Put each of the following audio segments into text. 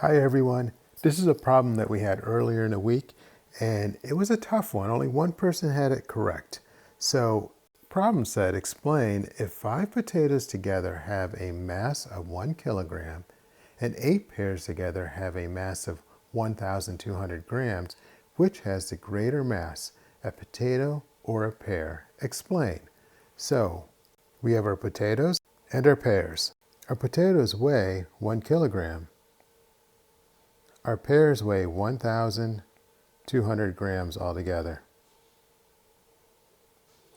Hi everyone. This is a problem that we had earlier in the week, and it was a tough one. Only one person had it correct. So, problem said, explain if 5 potatoes together have a mass of 1 kilogram and 8 pears together have a mass of 1,200 grams, which has the greater mass, a potato or a pear? Explain. So, we have our potatoes and our pears. Our potatoes weigh 1 kilogram. Our pears weigh 1,200 grams altogether.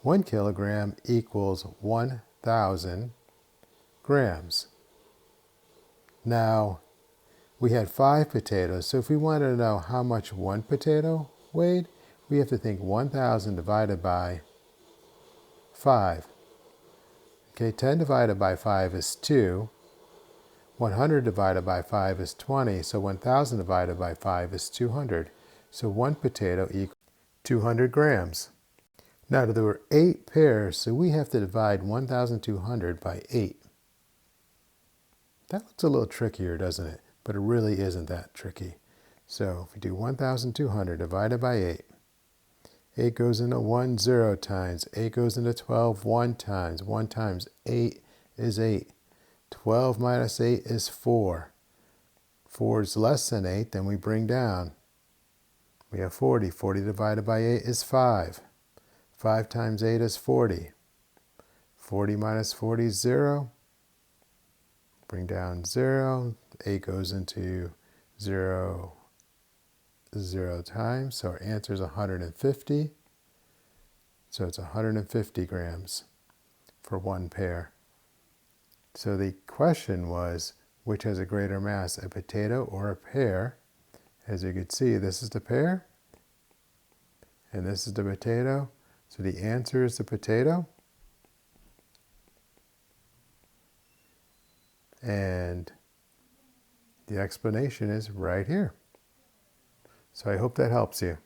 1 kilogram equals 1,000 grams. Now, we had 5 potatoes, so if we wanted to know how much one potato weighed, we have to think 1,000 divided by 5. Okay, 10 divided by 5 is 2. 100 divided by 5 is 20, so 1,000 divided by 5 is 200. So one potato equals 200 grams. Now there were 8 pears, so we have to divide 1,200 by 8. That looks a little trickier, doesn't it? But it really isn't that tricky. So if we do 1,200 divided by 8, 8 goes into 1 0 times, 8 goes into 12 1 times, 1 times 8 is 8. 12 minus 8 is 4. 4 is less than 8, then we bring down. We have 40. 40 divided by 8 is 5. 5 times 8 is 40. 40 minus 40 is 0. Bring down 0. 8 goes into 0 times, so our answer is 150. So it's 150 grams for one pear. So the question was, which has a greater mass, a potato or a pear? As you can see, this is the pear, and this is the potato. So the answer is the potato. And the explanation is right here. So I hope that helps you.